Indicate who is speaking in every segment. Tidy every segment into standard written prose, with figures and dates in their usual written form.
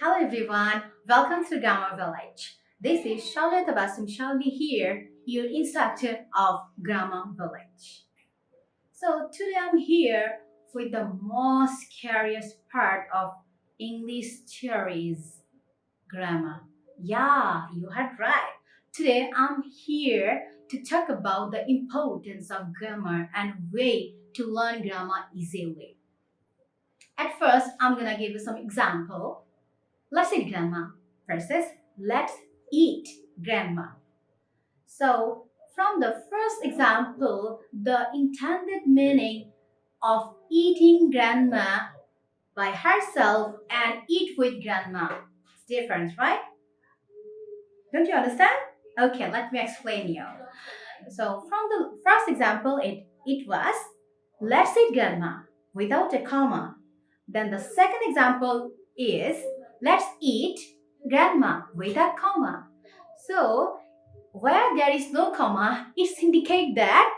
Speaker 1: Hello everyone, welcome to Grammar Village. This is Shaula Tabassum Shalvi here, your instructor of Grammar Village. So today I'm here with the most curious part of English theories, grammar. Yeah, you heard right. Today I'm here to talk about the importance of grammar and way to learn grammar easily. At first, I'm gonna give you some example. Let's eat grandma versus let's eat grandma. So, from the first example, the intended meaning of eating grandma by herself and eat with grandma is different, right? Don't you understand? Okay, let me explain you. So, from the first example, it was let's eat grandma without a comma. Then the second example is let's eat grandma with a comma. So where there is no comma, it indicates that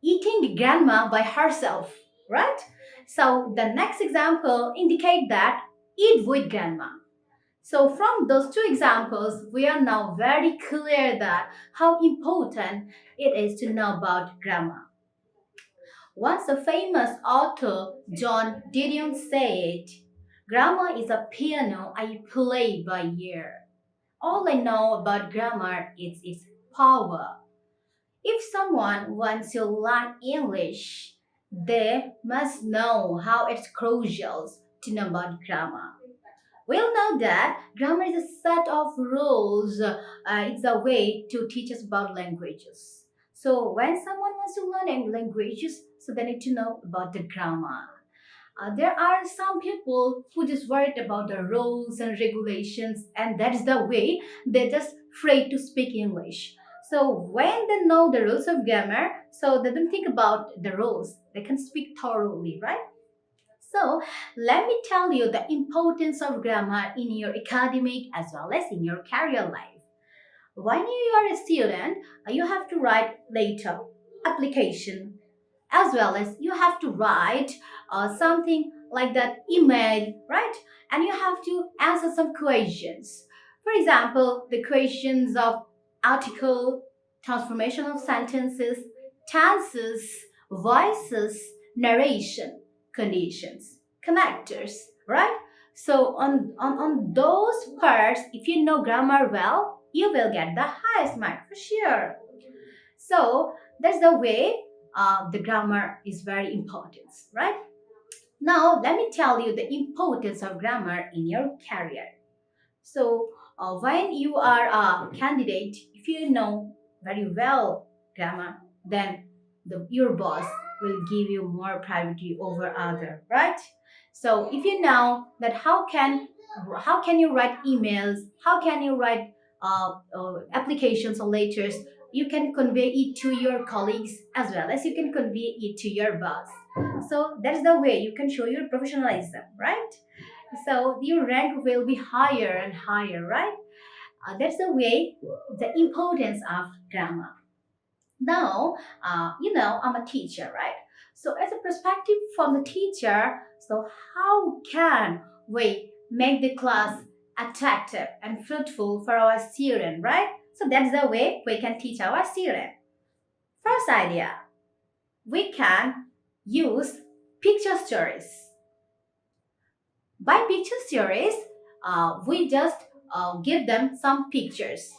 Speaker 1: eating grandma by herself, right? So the next example indicate that eat with grandma. So from those two examples, we are now very clear that how important it is to know about grammar. Once a famous author, John Didion, said, grammar is a piano I play by ear. All I know about grammar is its power. If someone wants to learn English, they must know how it's crucial to know about grammar. We'll know that grammar is a set of rules. It's a way to teach us about languages. So when someone wants to learn any languages, so they need to know about the grammar. There are some people who just worried about the rules and regulations, and that's the way they're just afraid to speak English. So when they know the rules of grammar, so they don't think about the rules. They can speak thoroughly, right? So, let me tell you the importance of grammar in your academic as well as in your career life. When you are a student, you have to write later application as well as you have to write something like that email, right? And you have to answer some questions. For example, the questions of article, transformation of sentences, tenses, voices, narration, conditions, connectors, right? So on those parts, if you know grammar well, you will get the highest mark for sure. So that's the way the grammar is very important, right? Now, let me tell you the importance of grammar in your career. So, when you are a candidate, if you know very well grammar, then your boss will give you more priority over other, right? So, if you know that how can you write emails, how can you write applications or letters, you can convey it to your colleagues as well as you can convey it to your boss. So that's the way you can show your professionalism, right? So your rank will be higher and higher, right? That's the way the importance of grammar. Now, I'm a teacher, right? So as a perspective from the teacher, so how can we make the class attractive and fruitful for our student, right? So that's the way we can teach our student. First idea, we can use picture stories. By picture stories, we just give them some pictures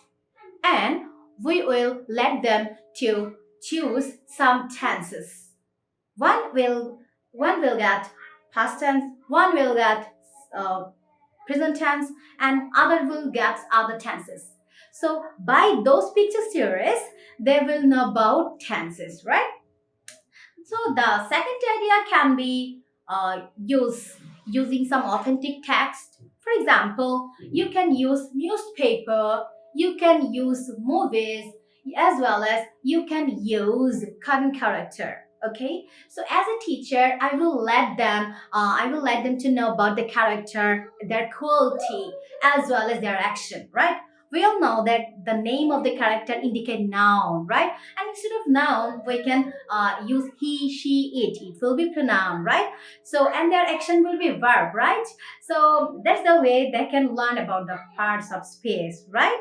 Speaker 1: and we will let them to choose some tenses. One will get past tense, one will get uh, present tense, and other will get other tenses. So by those picture series, they will know about tenses, right? So the second idea can be using some authentic text. For example, you can use newspaper, you can use movies, as well as you can use current character. Okay, so as a teacher, I will let them to know about the character, their quality, as well as their action, right? we all know that the name of the character indicate noun, right? And instead of noun, we can use he, she, it. It will be pronoun, right? So, and their action will be verb, right? So that's the way they can learn about the parts of space, right?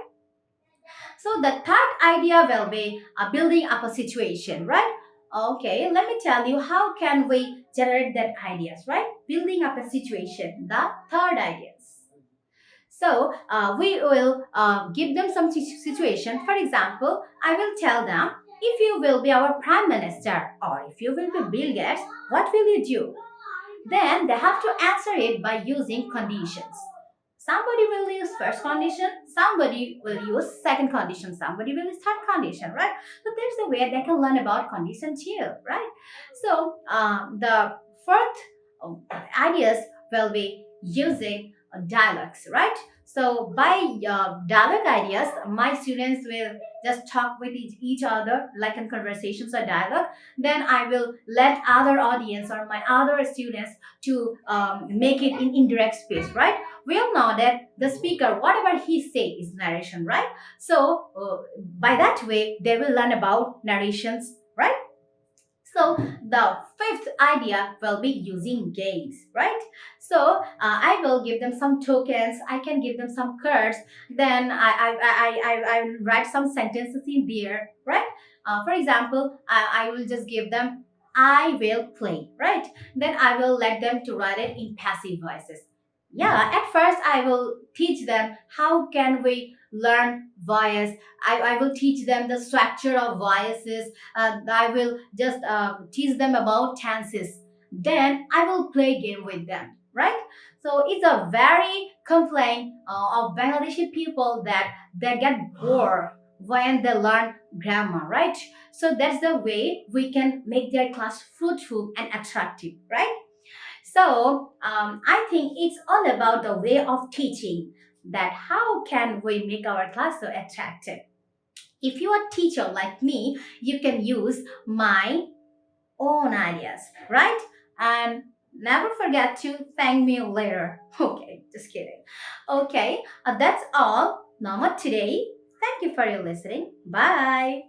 Speaker 1: So the third idea will be building up a situation, right? Okay, let me tell you how can we generate that ideas, right? Building up a situation, the third ideas. So we will give them some situation. For example, I will tell them, if you will be our prime minister or if you will be Bill Gates, what will you do? Then they have to answer it by using conditions. Somebody will use first condition, somebody will use second condition, somebody will use third condition, right? So there's a way they can learn about condition too, right? So the fourth ideas will be using dialogues, right? So by dialogue ideas, my students will just talk with each other like in conversations or dialogue. Then I will let other audience or my other students to make it in indirect space, right? We all know that the speaker, whatever he say is narration, right? So by that way, they will learn about narrations, right? So the fifth idea will be using games, right? So I will give them some tokens. I can give them some cards. Then I write some sentences in there, right? For example, I will just give them I will play, right? Then I will let them to write it in passive voices. Yeah, at first I will teach them how can we learn voice. I will teach them the structure of voices. I will just teach them about tenses. Then I will play game with them, right? So it's a very complaint of Bangladeshi people that they get bored when they learn grammar, right? So that's the way we can make their class fruitful and attractive, right? So I think it's all about the way of teaching, that how can we make our class so attractive. If you are a teacher like me, you can use my own ideas, right? And never forget to thank me later. Okay, just kidding. Okay, that's all. Nama today. Thank you for your listening. Bye.